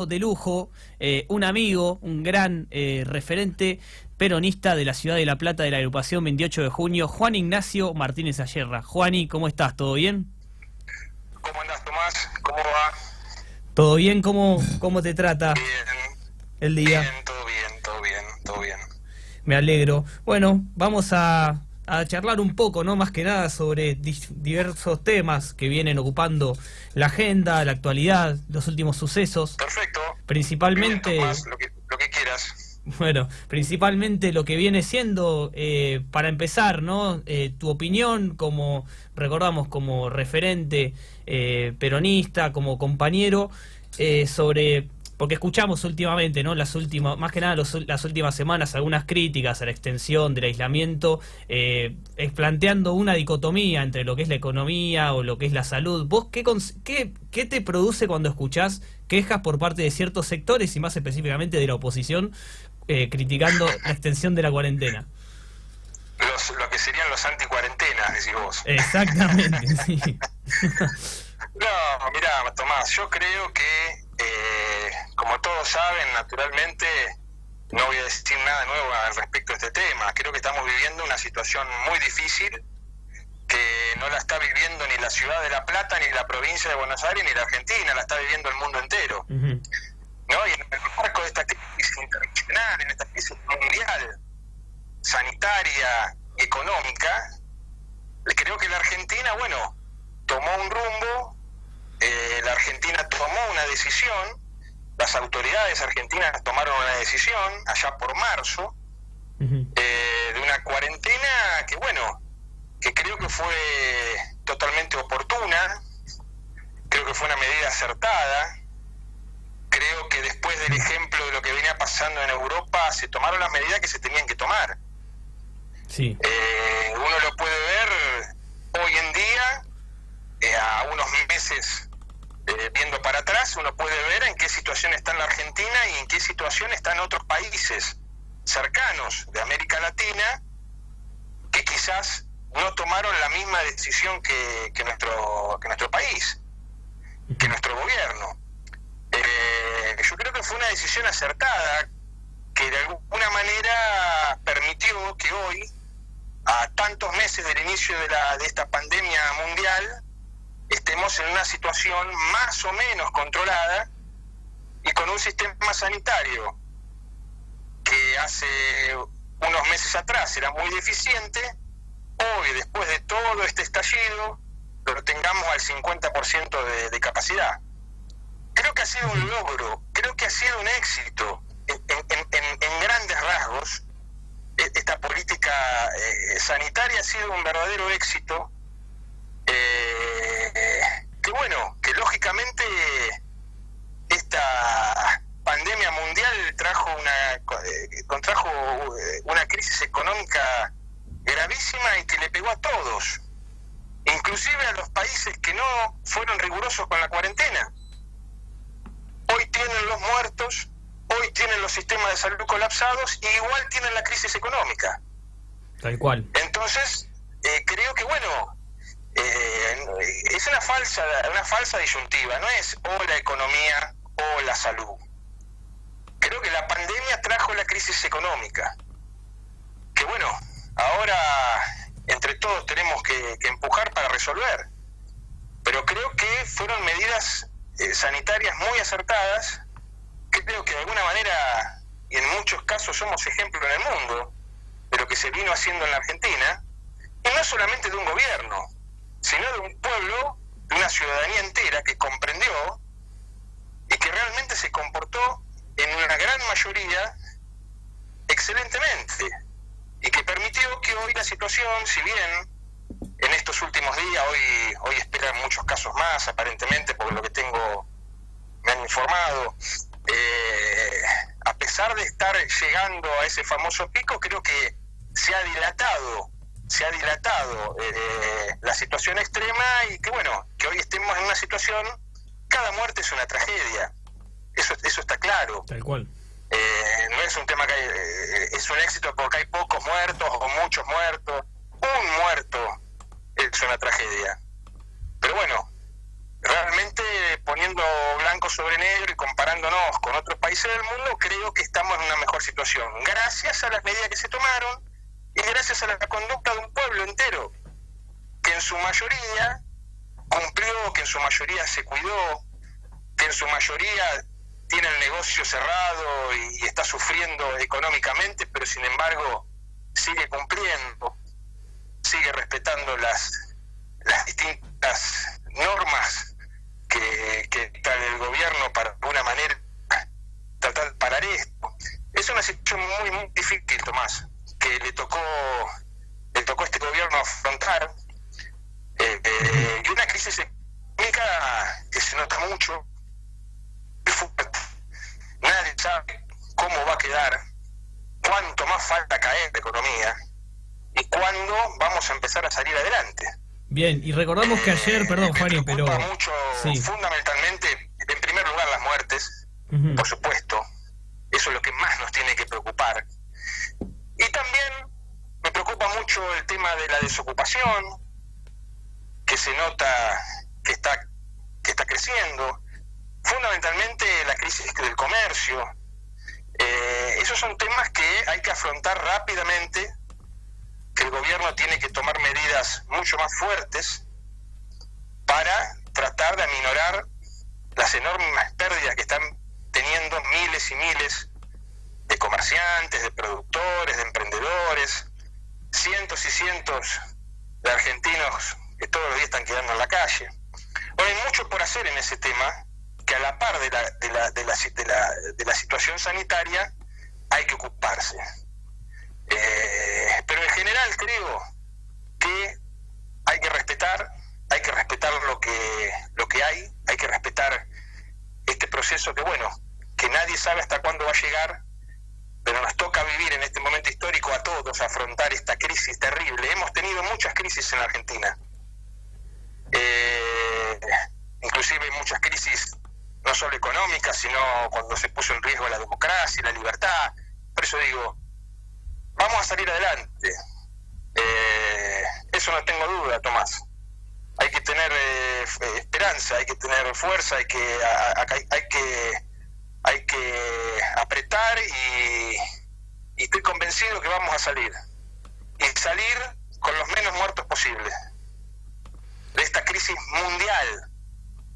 de lujo, un amigo, un gran referente peronista de la ciudad de La Plata de la agrupación 28 de junio, Juan Ignacio Martínez Ayerra. Juani, ¿cómo estás? ¿Todo bien? ¿Cómo andás, Tomás? ¿Cómo va? ¿Todo bien? ¿Cómo te trata Bien, el día? bien, todo bien, todo bien, todo bien. Me alegro. Bueno, vamos a charlar un poco, ¿no? Más que nada sobre diversos temas que vienen ocupando la agenda, la actualidad, los últimos sucesos. Perfecto. Principalmente... Bien, Tomás, lo que quieras. Bueno, principalmente lo que viene siendo, para empezar, ¿no? Tu opinión, como recordamos, como referente peronista, como compañero, sobre, porque escuchamos últimamente, ¿no? Más que nada las últimas semanas, algunas críticas a la extensión del aislamiento, planteando una dicotomía entre lo que es la economía o lo que es la salud. ¿Vos qué te produce cuando escuchás quejas por parte de ciertos sectores y más específicamente de la oposición, criticando la extensión de la cuarentena? Lo que serían los anti-cuarentenas, decís vos. Exactamente, sí. No, mirá, Tomás, yo creo que, como todos saben, naturalmente, no voy a decir nada nuevo al respecto de este tema. Creo que estamos viviendo una situación muy difícil, que no la está viviendo ni la ciudad de La Plata, ni la provincia de Buenos Aires, ni la Argentina, la está viviendo el mundo entero. Uh-huh. ¿No? Y en el marco de esta crisis internacional, en esta crisis mundial, sanitaria y económica, creo que la Argentina, bueno, tomó un rumbo, la Argentina tomó una decisión, las autoridades argentinas tomaron una decisión allá por marzo, Uh-huh. de una cuarentena que, bueno, que creo que fue totalmente oportuna, creo que fue una medida acertada. Creo que después del ejemplo de lo que venía pasando en Europa, se tomaron las medidas que se tenían que tomar. Sí. Uno lo puede ver hoy en día, a unos meses viendo para atrás, uno puede ver en qué situación está la Argentina y en qué situación están otros países cercanos de América Latina que quizás no tomaron la misma decisión que nuestro país, que nuestro gobierno. Yo creo que fue una decisión acertada que de alguna manera permitió que hoy, a tantos meses del inicio de esta pandemia mundial, estemos en una situación más o menos controlada y con un sistema sanitario que hace unos meses atrás era muy deficiente. Hoy, después de todo este estallido, lo tengamos al 50% de capacidad. Creo que ha sido un logro, creo que ha sido un éxito en grandes rasgos. Esta política sanitaria ha sido un verdadero éxito, que bueno, que lógicamente esta pandemia mundial contrajo una crisis económica gravísima y que le pegó a todos, inclusive a los países que no fueron rigurosos con la cuarentena. Hoy tienen los muertos, hoy tienen los sistemas de salud colapsados y igual tienen la crisis económica. Tal cual. Entonces, creo que bueno, es una falsa disyuntiva, no es o la economía o la salud. Creo que la pandemia trajo la crisis económica, que bueno, ahora entre todos tenemos que empujar para resolver, pero creo que fueron medidas sanitarias muy acertadas, que creo que de alguna manera, y en muchos casos somos ejemplo en el mundo, de lo que se vino haciendo en la Argentina, y no solamente de un gobierno, sino de un pueblo, de una ciudadanía entera que comprendió y que realmente se comportó en una gran mayoría excelentemente, y que permitió que hoy la situación, si bien en estos últimos días, hoy esperan muchos casos más, aparentemente, por lo que me han informado, a pesar de estar llegando a ese famoso pico, creo que se ha dilatado la situación extrema, y que bueno, que hoy estemos en una situación, cada muerte es una tragedia, eso está claro. Tal cual. No es un tema que es un éxito porque hay pocos muertos o muchos muertos. Un muerto es una tragedia. Pero bueno, realmente obviamente poniendo blanco sobre negro y comparándonos con otros países del mundo, creo que estamos en una mejor situación, gracias a las medidas que se tomaron y gracias a la conducta de un pueblo entero, que en su mayoría cumplió, que en su mayoría se cuidó, que en su mayoría tiene el negocio cerrado y está sufriendo económicamente, pero sin embargo sigue cumpliendo, sigue respetando las distintas normas que está el gobierno para de alguna manera tratar de parar esto. Es una situación muy, muy difícil, Tomás, que le tocó a este gobierno afrontar, y una crisis económica que se nota mucho, muy fuerte. Nadie sabe cómo va a quedar, cuánto más falta caer la economía y cuándo vamos a empezar a salir adelante. Bien, y recordamos que ayer, perdón, Juani, pero... Me preocupa mucho, sí, fundamentalmente, en primer lugar, las muertes, por supuesto. Eso es lo que más nos tiene que preocupar. Y también me preocupa mucho el tema de la desocupación, que se nota que está creciendo. Fundamentalmente la crisis del comercio. Esos son temas que hay que afrontar rápidamente, que el gobierno tiene que tomar medidas mucho más fuertes para tratar de aminorar las enormes pérdidas que están teniendo miles y miles de comerciantes, de productores, de emprendedores, cientos y cientos de argentinos que todos los días están quedando en la calle. Bueno, hay mucho por hacer en ese tema, que a la par de la situación sanitaria hay que ocuparse. Pero en general creo que hay que respetar lo que hay que respetar este proceso que nadie sabe hasta cuándo va a llegar, pero nos toca vivir en este momento histórico a todos, afrontar esta crisis terrible. Hemos tenido muchas crisis en la Argentina, inclusive muchas crisis no solo económicas, sino cuando se puso en riesgo la democracia y la libertad. Por eso digo, vamos a salir adelante. Eso no tengo duda, Tomás. Hay que tener esperanza, hay que tener fuerza, hay que apretar y estoy convencido que vamos a salir. Y salir con los menos muertos posibles de esta crisis mundial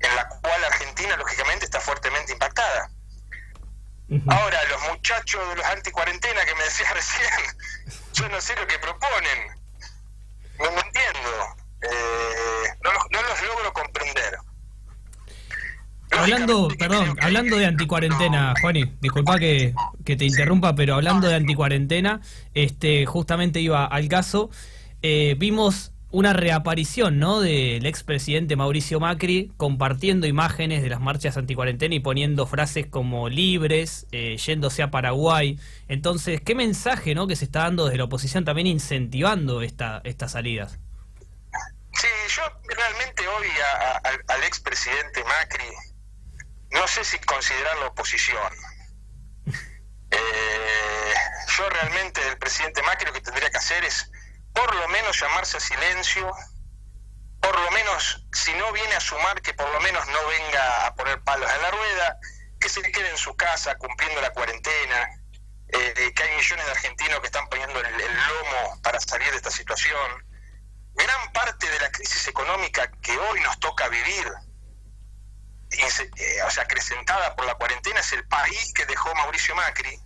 en la cual Argentina lógicamente está fuertemente impactada. Ahora, los muchachos de los anticuarentena que me decías recién, yo no sé lo que proponen, no entiendo, no los logro comprender. Hablando de anticuarentena, Juani, disculpa que te interrumpa, pero hablando de anticuarentena, justamente iba al caso, vimos una reaparición, ¿no?, del expresidente Mauricio Macri compartiendo imágenes de las marchas anticuarentena y poniendo frases como libres, yéndose a Paraguay. Entonces, ¿qué mensaje, ¿no?, que se está dando desde la oposición también incentivando estas salidas? Sí, yo realmente hoy al expresidente Macri no sé si considerarlo oposición. Yo realmente el presidente Macri lo que tendría que hacer es por lo menos llamarse a silencio, por lo menos, si no viene a sumar, que por lo menos no venga a poner palos en la rueda, que se quede en su casa cumpliendo la cuarentena, que hay millones de argentinos que están poniendo el lomo para salir de esta situación. Gran parte de la crisis económica que hoy nos toca vivir, acrecentada por la cuarentena, es el país que dejó Mauricio Macri.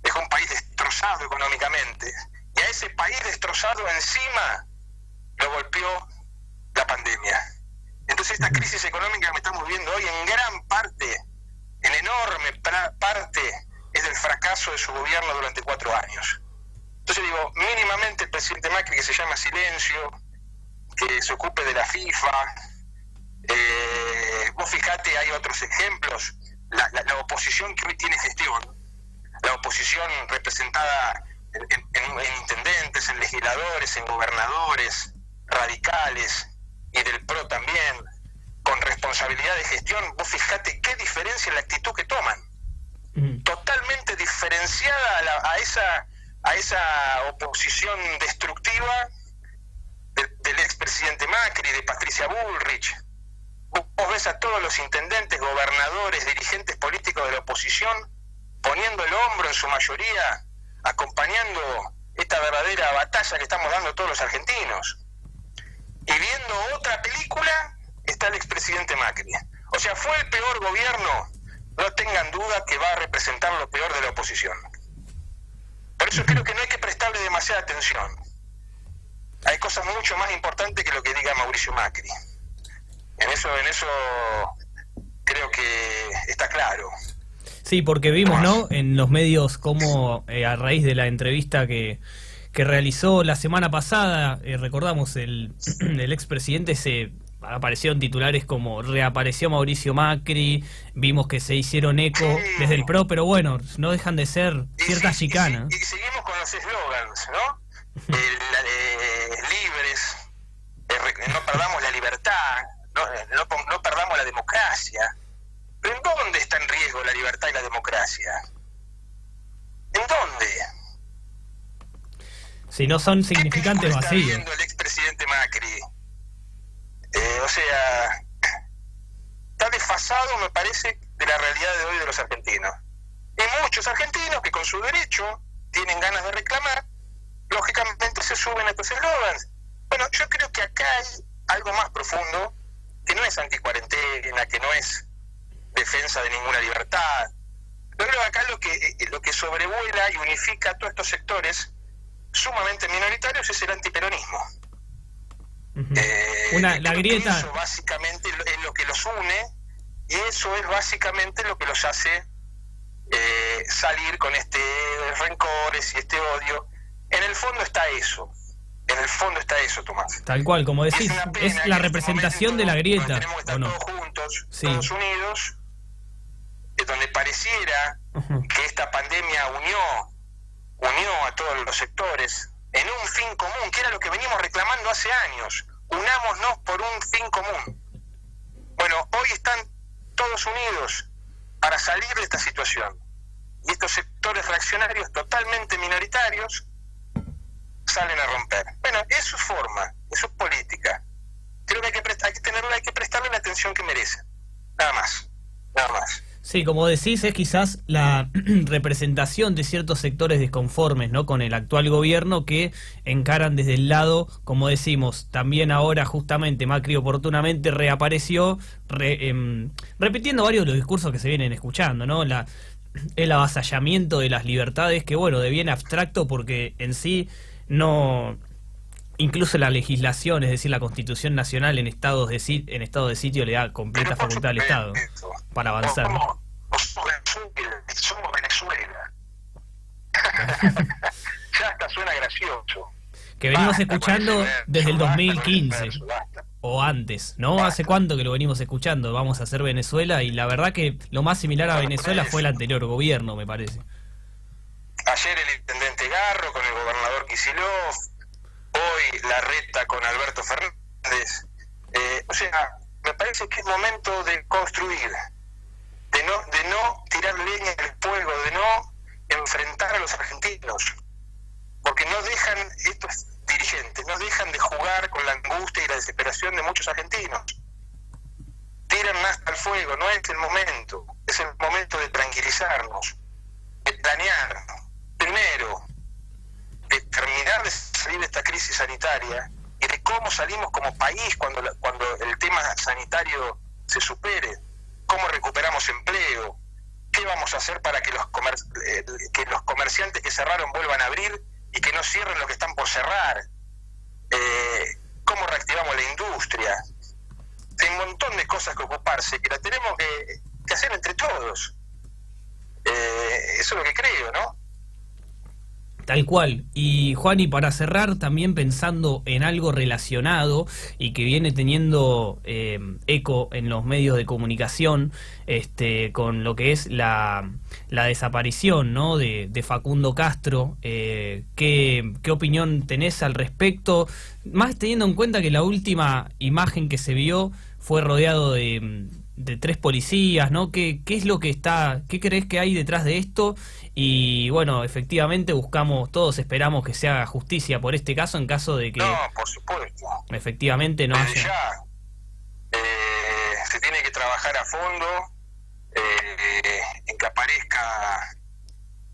Dejó un país destrozado económicamente, y a ese país destrozado encima lo golpeó la pandemia. Entonces esta crisis económica que estamos viendo hoy en gran parte, en enorme parte, es del fracaso de su gobierno durante 4 años. Entonces digo, mínimamente el presidente Macri que se llama silencio, que se ocupe de la FIFA. Vos fijate, hay otros ejemplos, la oposición que hoy tiene gestión, la oposición representada en intendentes, en legisladores, en gobernadores, radicales y del PRO también, con responsabilidad de gestión. Vos fijate qué diferencia en la actitud que toman, totalmente diferenciada a esa oposición destructiva del expresidente Macri, de Patricia Bullrich, Vos ves a todos los intendentes, gobernadores, dirigentes políticos de la oposición poniendo el hombro en su mayoría, acompañando esta verdadera batalla que estamos dando todos los argentinos. Y viendo otra película está el expresidente Macri. O sea, fue el peor gobierno, no tengan duda que va a representar lo peor de la oposición. Por eso creo que no hay que prestarle demasiada atención. Hay cosas mucho más importantes que lo que diga Mauricio Macri. En eso creo que está claro. Sí, porque vimos, ¿no?, en los medios cómo a raíz de la entrevista que realizó la semana pasada, recordamos, el expresidente se aparecieron titulares como reapareció Mauricio Macri, vimos que se hicieron eco desde el PRO, pero bueno, no dejan de ser ciertas chicanas. Y seguimos con los eslogans, ¿no? Libres, no perdamos la libertad, no perdamos la democracia. ¿Pero en dónde está en riesgo la libertad y la democracia? ¿En dónde? Si no son significantes vacíos. Está viendo el expresidente Macri. O sea, está desfasado, me parece, de la realidad de hoy de los argentinos. Y muchos argentinos que con su derecho tienen ganas de reclamar, lógicamente se suben a estos eslogans. Bueno, yo creo que acá hay algo más profundo, que no es anticuarentena, que no es defensa de ninguna libertad. Yo creo que acá lo que sobrevuela y unifica a todos estos sectores sumamente minoritarios es el antiperonismo. La grieta. Eso básicamente es lo que los une, y eso es básicamente lo que los hace salir con rencores y este odio. En el fondo está eso. Tomás. Tal cual, como decís, es la representación de la grieta. Tenemos que estar todos juntos, sí, todos unidos, donde pareciera que esta pandemia unió a todos los sectores en un fin común, que era lo que venimos reclamando hace años. Unámonos por un fin común. Bueno, hoy están todos unidos para salir de esta situación. Y estos sectores reaccionarios totalmente minoritarios salen a romper. Bueno, eso es forma, eso es política. Creo que hay que prestarle la atención que merece. Nada más. Sí, como decís, es quizás la representación de ciertos sectores desconformes, ¿no?, con el actual gobierno, que encaran desde el lado, como decimos, también ahora justamente Macri oportunamente reapareció, repitiendo varios de los discursos que se vienen escuchando, ¿no? El avasallamiento de las libertades, que bueno, de bien abstracto, porque en sí no, incluso la legislación, es decir, la Constitución Nacional en estado de sitio le da completa facultad al Estado para avanzar. Somos Venezuela. Ya hasta suena gracioso. Que venimos escuchando desde el 2015 o antes, ¿no? ¿Hace cuánto que lo venimos escuchando? Vamos a hacer Venezuela, y la verdad que lo más similar a Venezuela fue el anterior gobierno, me parece. Ayer el intendente Garro con el gobernador Kicillof, hoy Larreta con Alberto Fernández. O sea, me parece que es momento de construir, de no tirar leña en el fuego, de no enfrentar a los argentinos, porque no dejan, estos dirigentes no dejan de jugar con la angustia y la desesperación de muchos argentinos. Tiran hasta el fuego, no es el momento, es el momento de tranquilizarnos, de planear, primero, de terminar de salir de esta crisis sanitaria y de cómo salimos como país cuando el tema sanitario se supere, cómo recuperamos empleo, qué vamos a hacer para que los comerciantes que cerraron vuelvan a abrir y que no cierren los que están por cerrar, cómo reactivamos la industria. Hay un montón de cosas que ocuparse, que las tenemos que hacer entre todos. Eso es lo que creo, ¿no? Tal cual. Y Juani, para cerrar, también pensando en algo relacionado y que viene teniendo eco en los medios de comunicación, con lo que es la desaparición, ¿no?, de Facundo Castro. ¿Qué opinión tenés al respecto? Más teniendo en cuenta que la última imagen que se vio fue rodeado de 3 policías, ¿no? ¿Qué es lo que qué crees que hay detrás de esto? Y bueno, efectivamente todos esperamos que se haga justicia por este caso, en caso de que... No, por supuesto. Efectivamente no haya... Ya, que trabajar a fondo en que aparezca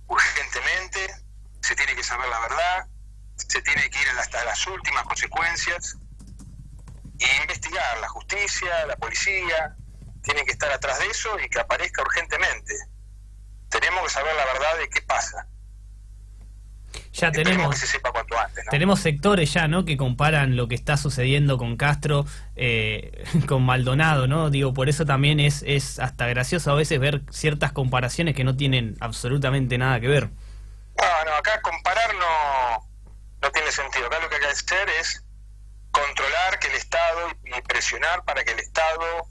urgentemente, se tiene que saber la verdad, se tiene que ir hasta las últimas consecuencias y investigar. La justicia, la policía, tienen que estar atrás de eso y que aparezca urgentemente. Tenemos que saber la verdad de qué pasa. Ya Esperemos que se sepa cuanto antes, ¿no? Tenemos sectores ya, ¿no?, que comparan lo que está sucediendo con Castro con Maldonado, ¿no? Digo, por eso también es hasta gracioso a veces ver ciertas comparaciones que no tienen absolutamente nada que ver. No, acá comparar no tiene sentido. Acá lo que hay que hacer es controlar que el Estado y presionar para que el Estado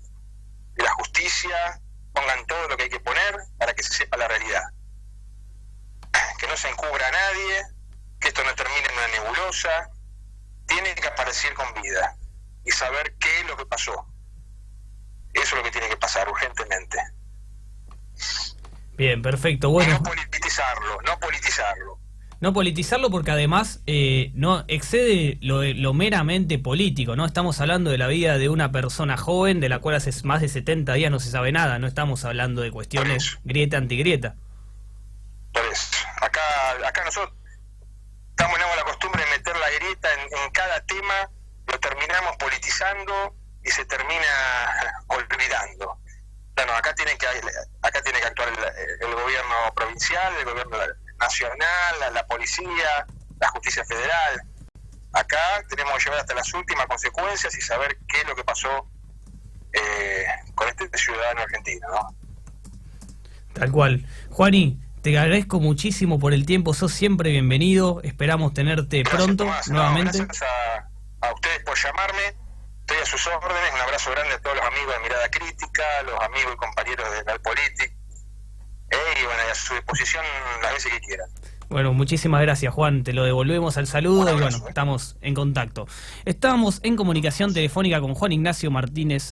y la justicia pongan todo lo que hay que poner para que se sepa la realidad. Que no se encubra a nadie, que esto no termine en una nebulosa. Tiene que aparecer con vida y saber qué es lo que pasó. Eso es lo que tiene que pasar urgentemente. Bien, perfecto. Bueno, no politizarlo. No politizarlo porque además no excede lo meramente político, ¿no? Estamos hablando de la vida de una persona joven de la cual hace más de 70 días no se sabe nada. No estamos hablando de cuestiones grieta-antigrieta. Por eso. Acá nosotros tenemos la costumbre de meter la grieta en cada tema, lo terminamos politizando y se termina olvidando. Bueno, acá tiene que actuar el gobierno provincial, el gobierno nacional, la policía, la justicia federal. Acá tenemos que llevar hasta las últimas consecuencias y saber qué es lo que pasó con este ciudadano argentino, ¿no? Tal cual. Juani, te agradezco muchísimo por el tiempo, sos siempre bienvenido, esperamos tenerte pronto, Tomás, nuevamente. Gracias a ustedes por llamarme, estoy a sus órdenes, un abrazo grande a todos los amigos de Mirada Crítica, los amigos y compañeros de Realpolitik, y bueno, a su disposición las veces que quieran. Bueno, muchísimas gracias, Juan, te lo devolvemos al saludo y bueno, estamos en contacto. Estábamos en comunicación telefónica con Juan Ignacio Martínez.